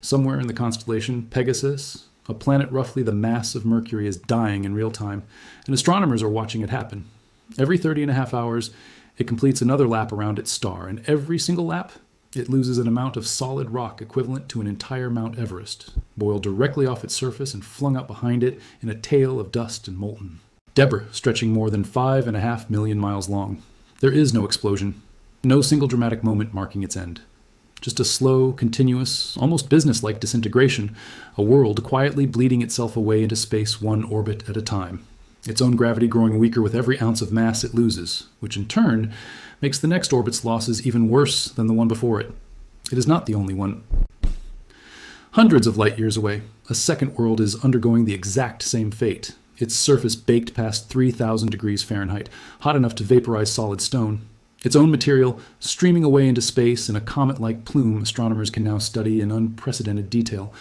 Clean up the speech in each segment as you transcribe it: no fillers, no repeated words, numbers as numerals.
Somewhere in the constellation Pegasus, a planet roughly the mass of Mercury is dying in real time, and astronomers are watching it happen. Every 30.5 hours, it completes another lap around its star, and every single lap, it loses an amount of solid rock equivalent to an entire Mount Everest, boiled directly off its surface and flung up behind it in a tail of dust and molten debris stretching more than 5.5 million miles long. There is no explosion, no single dramatic moment marking its end. Just a slow, continuous, almost business-like disintegration, a world quietly bleeding itself away into space one orbit at a time, its own gravity growing weaker with every ounce of mass it loses, which in turn makes the next orbit's losses even worse than the one before it. It is not the only one. Hundreds of light years away, a second world is undergoing the exact same fate, its surface baked past 3,000 degrees Fahrenheit, hot enough to vaporize solid stone. Its own material streaming away into space in a comet-like plume astronomers can now study in unprecedented detail.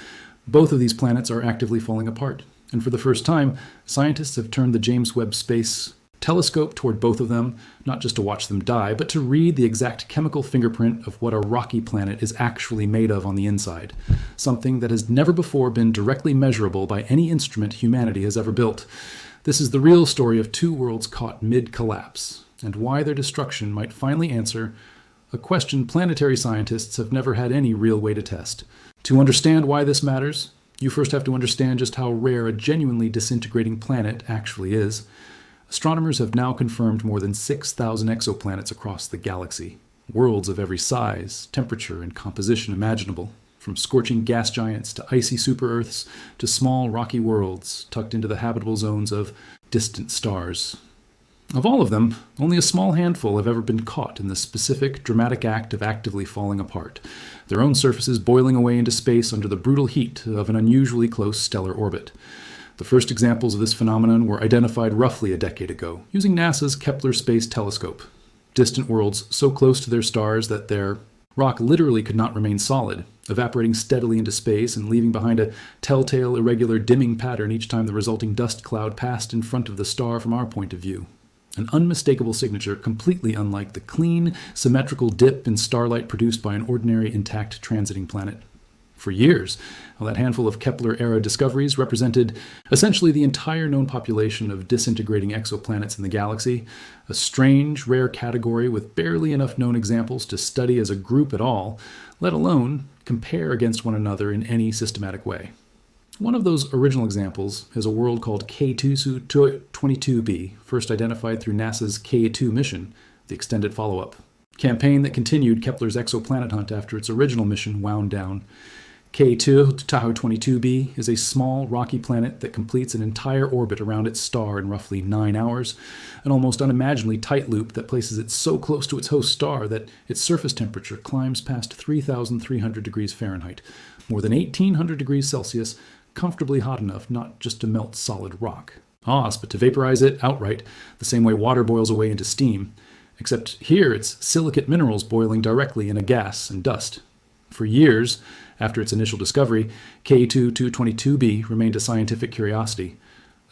Both of these planets are actively falling apart, and for the first time, scientists have turned the James Webb Space Telescope toward both of them, not just to watch them die, but to read the exact chemical fingerprint of what a rocky planet is actually made of on the inside, something that has never before been directly measurable by any instrument humanity has ever built. This is the real story of two worlds caught mid-collapse, and why their destruction might finally answer a question planetary scientists have never had any real way to test. To understand why this matters, you first have to understand just how rare a genuinely disintegrating planet actually is. Astronomers have now confirmed more than 6,000 exoplanets across the galaxy, worlds of every size, temperature, and composition imaginable, from scorching gas giants to icy super-Earths to small rocky worlds tucked into the habitable zones of distant stars. Of all of them, only a small handful have ever been caught in the specific, dramatic act of actively falling apart, their own surfaces boiling away into space under the brutal heat of an unusually close stellar orbit. The first examples of this phenomenon were identified roughly a decade ago, using NASA's Kepler Space Telescope. Distant worlds so close to their stars that their rock literally could not remain solid, evaporating steadily into space and leaving behind a telltale, irregular dimming pattern each time the resulting dust cloud passed in front of the star from our point of view. An unmistakable signature completely unlike the clean, symmetrical dip in starlight produced by an ordinary, intact transiting planet. For years, that handful of Kepler-era discoveries represented essentially the entire known population of disintegrating exoplanets in the galaxy, a strange, rare category with barely enough known examples to study as a group at all, let alone compare against one another in any systematic way. One of those original examples is a world called K222b, first identified through NASA's K2 mission, the extended follow-up campaign that continued Kepler's exoplanet hunt after its original mission wound down. K222b is a small, rocky planet that completes an entire orbit around its star in roughly 9 hours, an almost unimaginably tight loop that places it so close to its host star that its surface temperature climbs past 3,300 degrees Fahrenheit, more than 1,800 degrees Celsius, comfortably hot enough not just to melt solid rock, but to vaporize it outright, the same way water boils away into steam, except here it's silicate minerals boiling directly in a gas and dust. For years, after its initial discovery, K222b remained a scientific curiosity.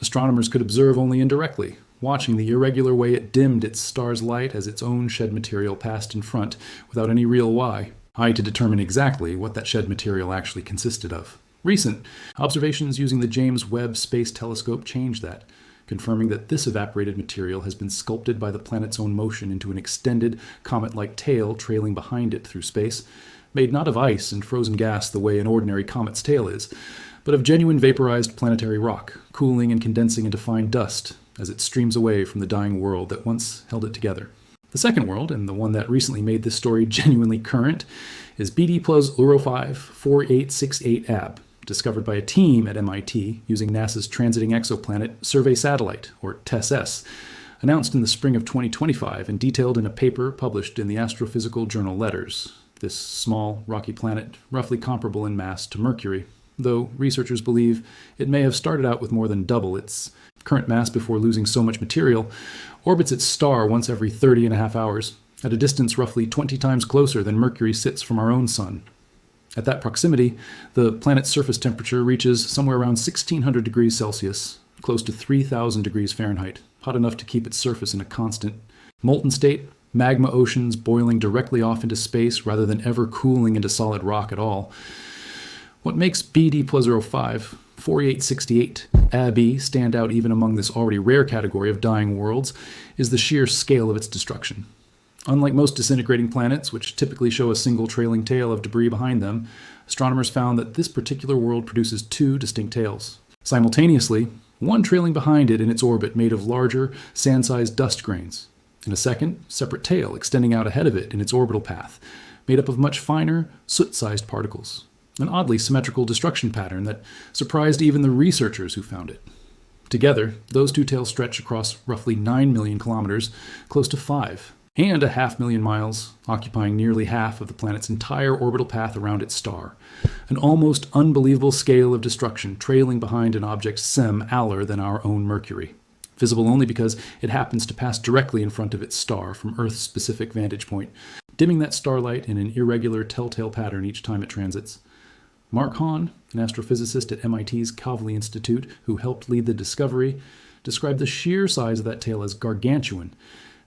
Astronomers could observe only indirectly, watching the irregular way it dimmed its star's light as its own shed material passed in front, without any real why, to determine exactly what that shed material actually consisted of. Recent observations using the James Webb Space Telescope changed that, confirming that this evaporated material has been sculpted by the planet's own motion into an extended, comet-like tail trailing behind it through space, made not of ice and frozen gas the way an ordinary comet's tail is, but of genuine vaporized planetary rock, cooling and condensing into fine dust as it streams away from the dying world that once held it together. The second world, and the one that recently made this story genuinely current, is BD plus Uro 5 4868ab, discovered by a team at MIT using NASA's Transiting Exoplanet Survey Satellite, or TESS, announced in the spring of 2025 and detailed in a paper published in the Astrophysical Journal Letters. This small, rocky planet, roughly comparable in mass to Mercury, though researchers believe it may have started out with more than double its current mass before losing so much material, orbits its star once every 30.5 hours, at a distance roughly 20 times closer than Mercury sits from our own sun. At that proximity, the planet's surface temperature reaches somewhere around 1,600 degrees Celsius, close to 3,000 degrees Fahrenheit, hot enough to keep its surface in a constant molten state, magma oceans boiling directly off into space rather than ever cooling into solid rock at all. What makes BD plus 05 4868 AB stand out even among this already rare category of dying worlds is the sheer scale of its destruction. Unlike most disintegrating planets, which typically show a single trailing tail of debris behind them, astronomers found that this particular world produces two distinct tails. Simultaneously, one trailing behind it in its orbit made of larger, sand-sized dust grains, and a second, separate tail extending out ahead of it in its orbital path, made up of much finer, soot-sized particles. An oddly symmetrical destruction pattern that surprised even the researchers who found it. Together, those two tails stretch across roughly 9 million kilometers, close to 5, and 500,000 miles, occupying nearly half of the planet's entire orbital path around its star. An almost unbelievable scale of destruction trailing behind an object smaller than our own Mercury, visible only because it happens to pass directly in front of its star from Earth's specific vantage point, dimming that starlight in an irregular telltale pattern each time it transits. Mark Hahn, an astrophysicist at MIT's Kavli Institute who helped lead the discovery, described the sheer size of that tail as gargantuan,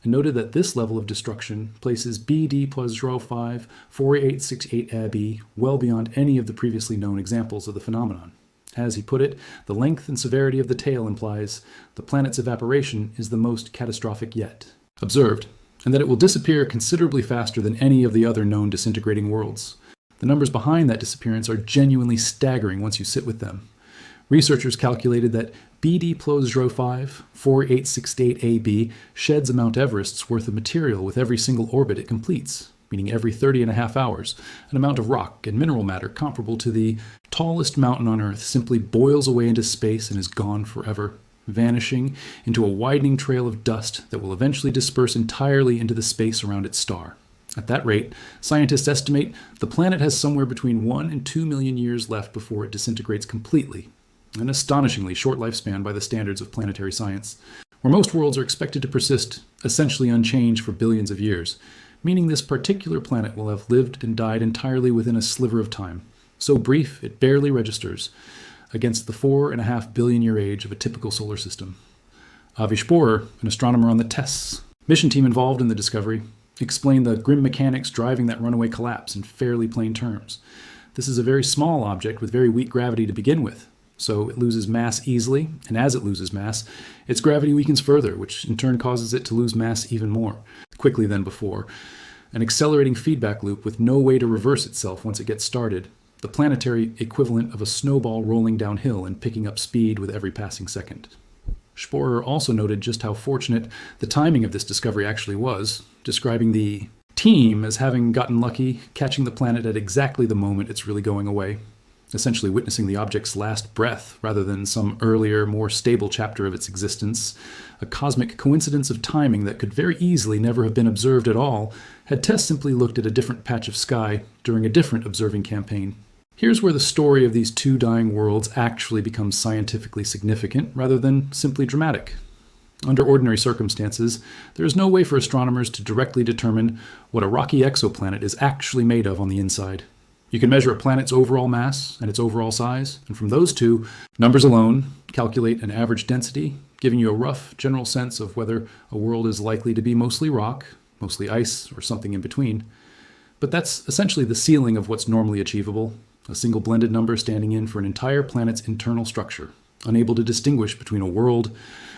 and noted that this level of destruction places BD plus 05 4868 AB well beyond any of the previously known examples of the phenomenon. As he put it, the length and severity of the tail implies the planet's evaporation is the most catastrophic yet observed, and that it will disappear considerably faster than any of the other known disintegrating worlds. The numbers behind that disappearance are genuinely staggering once you sit with them. Researchers calculated that BD plus 05 4868 AB sheds a Mount Everest's worth of material with every single orbit it completes, meaning every 30.5 hours, an amount of rock and mineral matter comparable to the tallest mountain on Earth simply boils away into space and is gone forever, vanishing into a widening trail of dust that will eventually disperse entirely into the space around its star. At that rate, scientists estimate the planet has somewhere between 1 and 2 million years left before it disintegrates completely, an astonishingly short lifespan by the standards of planetary science, where most worlds are expected to persist essentially unchanged for billions of years, meaning this particular planet will have lived and died entirely within a sliver of time, so brief it barely registers against the 4.5 billion year age of a typical solar system. Avi Sporer, an astronomer on the TESS mission team involved in the discovery, explained the grim mechanics driving that runaway collapse in fairly plain terms. This is a very small object with very weak gravity to begin with, so it loses mass easily, and as it loses mass, its gravity weakens further, which in turn causes it to lose mass even more quickly than before. An accelerating feedback loop with no way to reverse itself once it gets started, the planetary equivalent of a snowball rolling downhill and picking up speed with every passing second. Sporer also noted just how fortunate the timing of this discovery actually was, describing the team as having gotten lucky, catching the planet at exactly the moment it's really going away, essentially witnessing the object's last breath rather than some earlier, more stable chapter of its existence, a cosmic coincidence of timing that could very easily never have been observed at all had Tess simply looked at a different patch of sky during a different observing campaign. Here's where the story of these two dying worlds actually becomes scientifically significant rather than simply dramatic. Under ordinary circumstances, there is no way for astronomers to directly determine what a rocky exoplanet is actually made of on the inside. You can measure a planet's overall mass and its overall size, and from those two numbers alone, calculate an average density, giving you a rough general sense of whether a world is likely to be mostly rock, mostly ice, or something in between. But that's essentially the ceiling of what's normally achievable, a single blended number standing in for an entire planet's internal structure, unable to distinguish between a world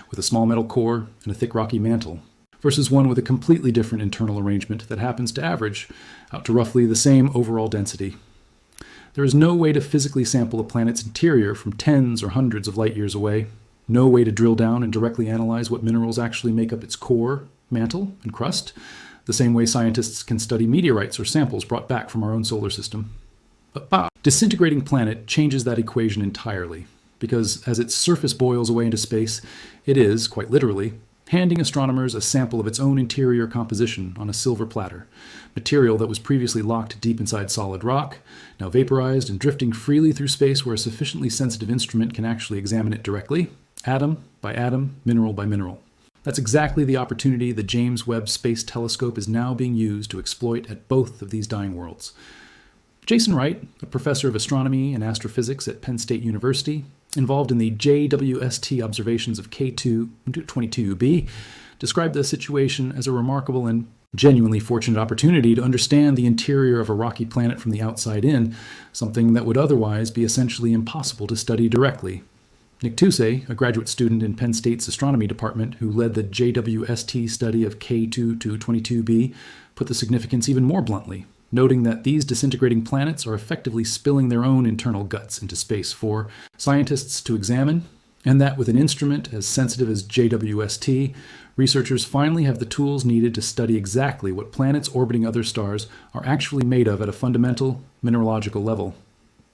with a small metal core and a thick rocky mantle, versus one with a completely different internal arrangement that happens to average out to roughly the same overall density. There is no way to physically sample a planet's interior from tens or hundreds of light years away, no way to drill down and directly analyze what minerals actually make up its core, mantle, and crust, the same way scientists can study meteorites or samples brought back from our own solar system. But disintegrating planet changes that equation entirely, because as its surface boils away into space, it is, quite literally, handing astronomers a sample of its own interior composition on a silver platter, material that was previously locked deep inside solid rock, now vaporized and drifting freely through space where a sufficiently sensitive instrument can actually examine it directly, atom by atom, mineral by mineral. That's exactly the opportunity the James Webb Space Telescope is now being used to exploit at both of these dying worlds. Jason Wright, a professor of astronomy and astrophysics at Penn State University, involved in the JWST observations of K2 22b, described the situation as a remarkable and Genuinely fortunate opportunity to understand the interior of a rocky planet from the outside in, something that would otherwise be essentially impossible to study directly. Nick Tusey, a graduate student in Penn State's astronomy department who led the JWST study of K2 to 22b, put the significance even more bluntly, noting that these disintegrating planets are effectively spilling their own internal guts into space for scientists to examine, and that with an instrument as sensitive as JWST, researchers finally have the tools needed to study exactly what planets orbiting other stars are actually made of at a fundamental mineralogical level.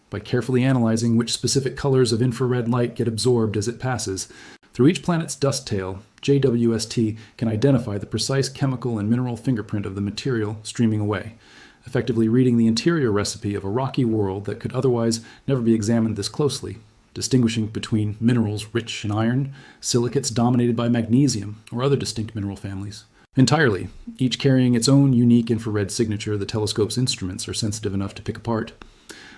By carefully analyzing which specific colors of infrared light get absorbed as it passes, through each planet's dust tail, JWST can identify the precise chemical and mineral fingerprint of the material streaming away, effectively reading the interior recipe of a rocky world that could otherwise never be examined this closely, distinguishing between minerals rich in iron, silicates dominated by magnesium, or other distinct mineral families. Entirely, each carrying its own unique infrared signature the telescope's instruments are sensitive enough to pick apart.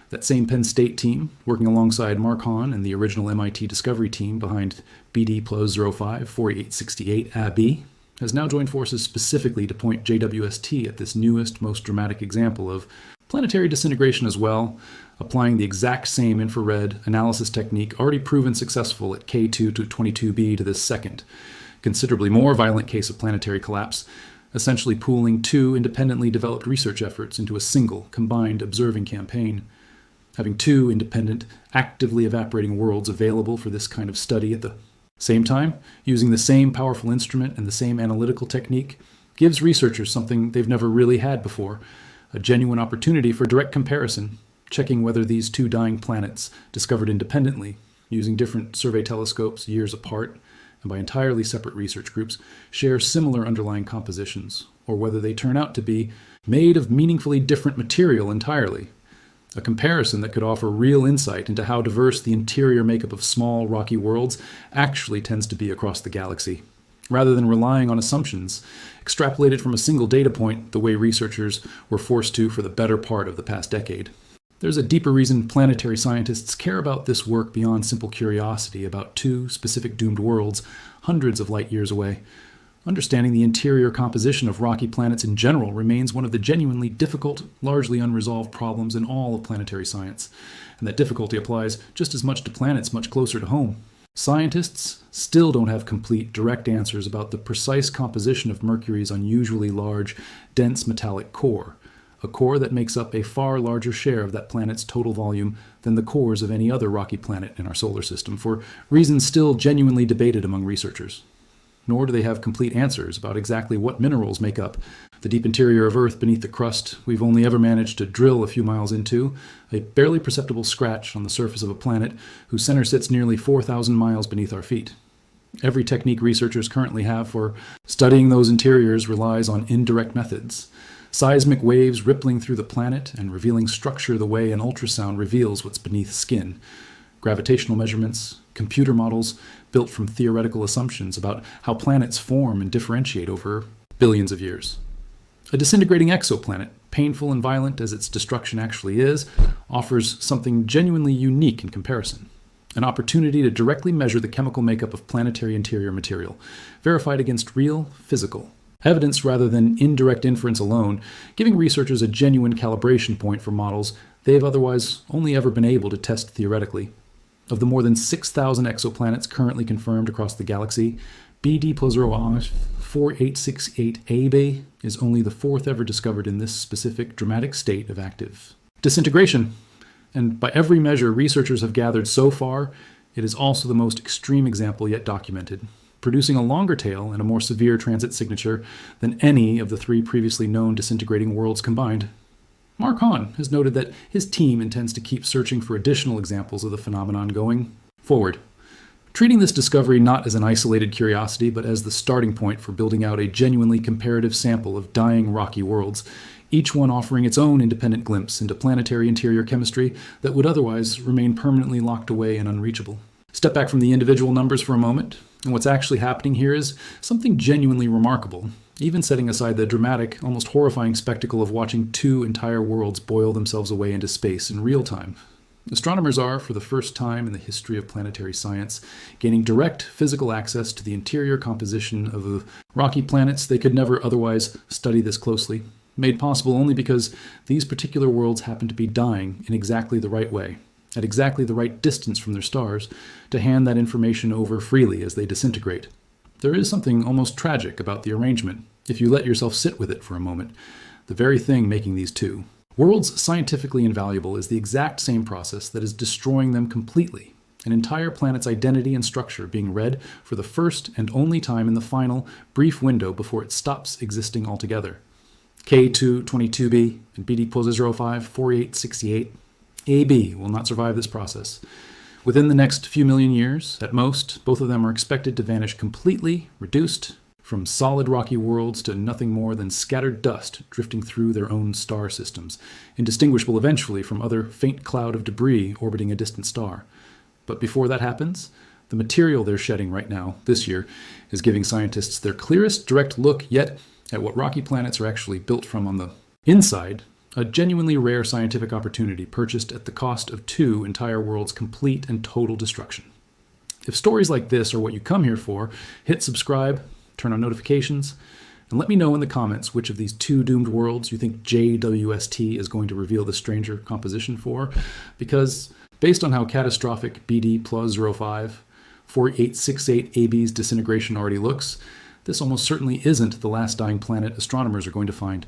That same Penn State team, working alongside Mark Hahn and the original MIT Discovery team behind BD Plus 05 4868 AB, has now joined forces specifically to point JWST at this newest, most dramatic example of planetary disintegration as well, applying the exact same infrared analysis technique already proven successful at K2 to 22b to this second, considerably more violent case of planetary collapse, essentially pooling two independently developed research efforts into a single, combined observing campaign. Having two independent, actively evaporating worlds available for this kind of study at the same time, using the same powerful instrument and the same analytical technique, gives researchers something they've never really had before, a genuine opportunity for direct comparison, checking whether these two dying planets, discovered independently, using different survey telescopes years apart, and by entirely separate research groups, share similar underlying compositions, or whether they turn out to be made of meaningfully different material entirely. A comparison that could offer real insight into how diverse the interior makeup of small, rocky worlds actually tends to be across the galaxy, rather than relying on assumptions extrapolated from a single data point the way researchers were forced to for the better part of the past decade. There's a deeper reason planetary scientists care about this work beyond simple curiosity about two specific doomed worlds hundreds of light years away. Understanding the interior composition of rocky planets in general remains one of the genuinely difficult, largely unresolved problems in all of planetary science, and that difficulty applies just as much to planets much closer to home. Scientists still don't have complete, direct answers about the precise composition of Mercury's unusually large, dense metallic core, a core that makes up a far larger share of that planet's total volume than the cores of any other rocky planet in our solar system, for reasons still genuinely debated among researchers. Nor do they have complete answers about exactly what minerals make up the deep interior of Earth beneath the crust we've only ever managed to drill a few miles into, a barely perceptible scratch on the surface of a planet whose center sits nearly 4,000 miles beneath our feet. Every technique researchers currently have for studying those interiors relies on indirect methods. Seismic waves rippling through the planet and revealing structure the way an ultrasound reveals what's beneath skin. Gravitational measurements, computer models built from theoretical assumptions about how planets form and differentiate over billions of years. A disintegrating exoplanet, painful and violent as its destruction actually is, offers something genuinely unique in comparison. An opportunity to directly measure the chemical makeup of planetary interior material, verified against real, physical evidence rather than indirect inference alone, giving researchers a genuine calibration point for models they've otherwise only ever been able to test theoretically. Of the more than 6,000 exoplanets currently confirmed across the galaxy, BD Plus 4868 AB is only the fourth ever discovered in this specific dramatic state of active disintegration. And by every measure researchers have gathered so far, it is also the most extreme example yet documented, producing a longer tail and a more severe transit signature than any of the three previously known disintegrating worlds combined. Mark Hahn has noted that his team intends to keep searching for additional examples of the phenomenon going forward, treating this discovery not as an isolated curiosity, but as the starting point for building out a genuinely comparative sample of dying rocky worlds, each one offering its own independent glimpse into planetary interior chemistry that would otherwise remain permanently locked away and unreachable. Step back from the individual numbers for a moment, and what's actually happening here is something genuinely remarkable, even setting aside the dramatic, almost horrifying spectacle of watching two entire worlds boil themselves away into space in real time. Astronomers are, for the first time in the history of planetary science, gaining direct physical access to the interior composition of the rocky planets they could never otherwise study this closely, made possible only because these particular worlds happen to be dying in exactly the right way, at exactly the right distance from their stars, to hand that information over freely as they disintegrate. There is something almost tragic about the arrangement, if you let yourself sit with it for a moment, the very thing making these two. Worlds scientifically invaluable is the exact same process that is destroying them completely, an entire planet's identity and structure being read for the first and only time in the final, brief window before it stops existing altogether. K222b and BD plus 05 4868 AB will not survive this process. Within the next few million years, at most, both of them are expected to vanish completely, reduced from solid rocky worlds to nothing more than scattered dust drifting through their own star systems, indistinguishable eventually from other faint cloud of debris orbiting a distant star. But before that happens, the material they're shedding right now, this year, is giving scientists their clearest direct look yet at what rocky planets are actually built from on the inside, a genuinely rare scientific opportunity purchased at the cost of two entire worlds' complete and total destruction. If stories like this are what you come here for, hit subscribe, turn on notifications, and let me know in the comments which of these two doomed worlds you think JWST is going to reveal the stranger composition for, because based on how catastrophic BD plus 05 4868 AB's disintegration already looks, this almost certainly isn't the last dying planet astronomers are going to find.